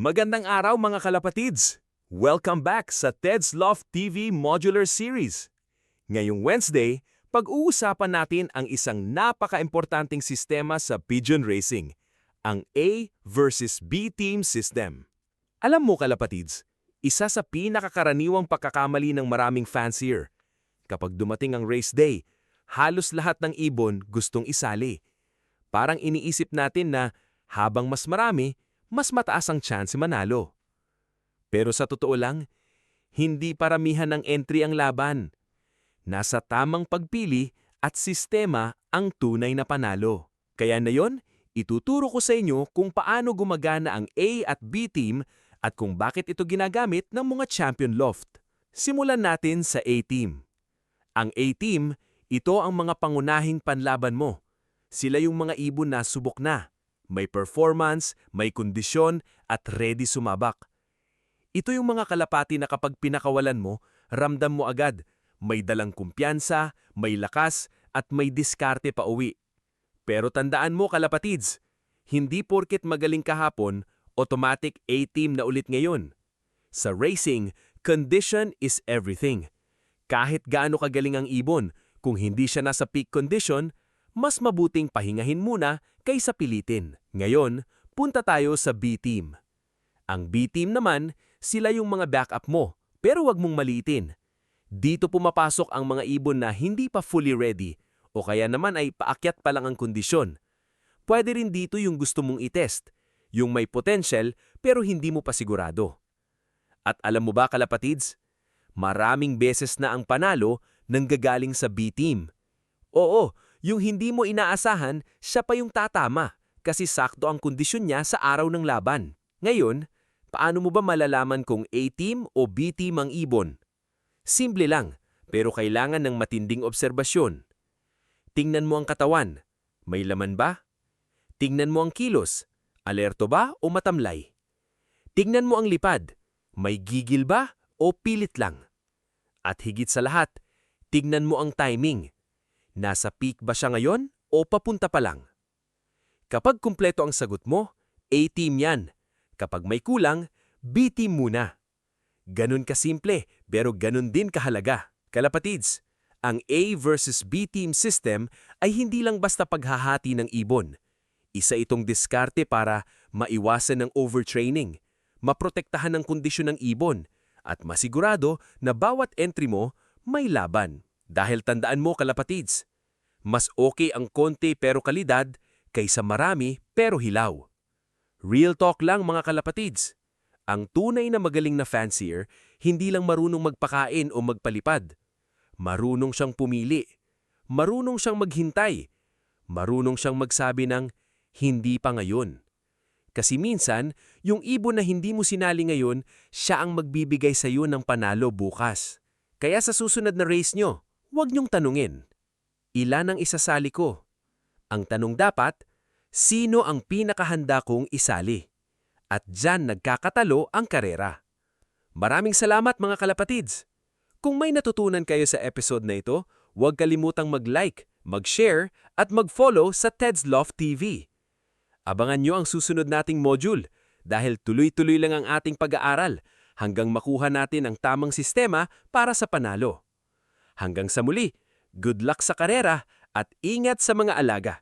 Magandang araw mga kalapatids! Welcome back sa Ted's Loft TV Modular Series. Ngayong Wednesday, pag-uusapan natin ang isang napaka-importanting sistema sa pigeon racing, ang A versus B team system. Alam mo kalapatids, isa sa pinakakaraniwang pagkakamali ng maraming fancier. Kapag dumating ang race day, halos lahat ng ibon gustong isali. Parang iniisip natin na habang mas marami, mas mataas ang chance manalo. Pero sa totoo lang, hindi paramihan ng entry ang laban. Nasa tamang pagpili at sistema ang tunay na panalo. Kaya na yon, ituturo ko sa inyo kung paano gumagana ang A at B team at kung bakit ito ginagamit ng mga champion loft. Simulan natin sa A team. Ang A team, ito ang mga pangunahing panlaban mo. Sila yung mga ibon na subok na. May performance, may kondisyon, at ready sumabak. Ito yung mga kalapati na kapag pinakawalan mo, ramdam mo agad. May dalang kumpiyansa, may lakas, at may diskarte pa uwi. Pero tandaan mo kalapatids, hindi porket magaling kahapon, automatic A-team na ulit ngayon. Sa racing, condition is everything. Kahit gaano kagaling ang ibon, kung hindi siya nasa peak condition, mas mabuting pahingahin muna kaysa pilitin. Ngayon, punta tayo sa B-team. Ang B-team naman, sila yung mga backup mo, pero wag mong maliitin. Dito pumapasok ang mga ibon na hindi pa fully ready o kaya naman ay paakyat pa lang ang kondisyon. Pwede rin dito yung gusto mong itest, yung may potential pero hindi mo pa sigurado. At alam mo ba kalapatids, maraming beses na ang panalo nanggagaling sa B-team. Oo, yung hindi mo inaasahan, siya pa yung tatama kasi sakto ang kondisyon niya sa araw ng laban. Ngayon, paano mo ba malalaman kung A-team o B-team ang ibon? Simple lang, pero kailangan ng matinding obserbasyon. Tingnan mo ang katawan. May laman ba? Tingnan mo ang kilos. Alerto ba o matamlay? Tingnan mo ang lipad. May gigil ba o pilit lang? At higit sa lahat, tingnan mo ang timing. Nasa peak ba siya ngayon o papunta pa lang? Kapag kumpleto ang sagot mo, A-team yan. Kapag may kulang, B-team muna. Ganun kasimple, pero ganun din kahalaga. Kalapatids, ang A versus B-team system ay hindi lang basta paghahati ng ibon. Isa itong diskarte para maiwasan ng overtraining, maprotektahan ang kondisyon ng ibon, at masigurado na bawat entry mo may laban. Dahil tandaan mo kalapatids, mas okay ang konti pero kalidad kaysa marami pero hilaw. Real talk lang mga kalapatids. Ang tunay na magaling na fancier, hindi lang marunong magpakain o magpalipad. Marunong siyang pumili. Marunong siyang maghintay. Marunong siyang magsabi ng, hindi pa ngayon. Kasi minsan, yung ibon na hindi mo sinali ngayon, siya ang magbibigay sa iyo ng panalo bukas. Kaya sa susunod na race nyo, huwag niyong tanungin, ilan ang isasali ko? Ang tanong dapat, sino ang pinakahanda kong isali? At dyan nagkakatalo ang karera. Maraming salamat mga kalapatids! Kung may natutunan kayo sa episode na ito, huwag kalimutang mag-like, mag-share, at mag-follow sa Ted's Loft TV. Abangan nyo ang susunod nating module dahil tuloy-tuloy lang ang ating pag-aaral hanggang makuha natin ang tamang sistema para sa panalo. Hanggang sa muli, good luck sa karera at ingat sa mga alaga!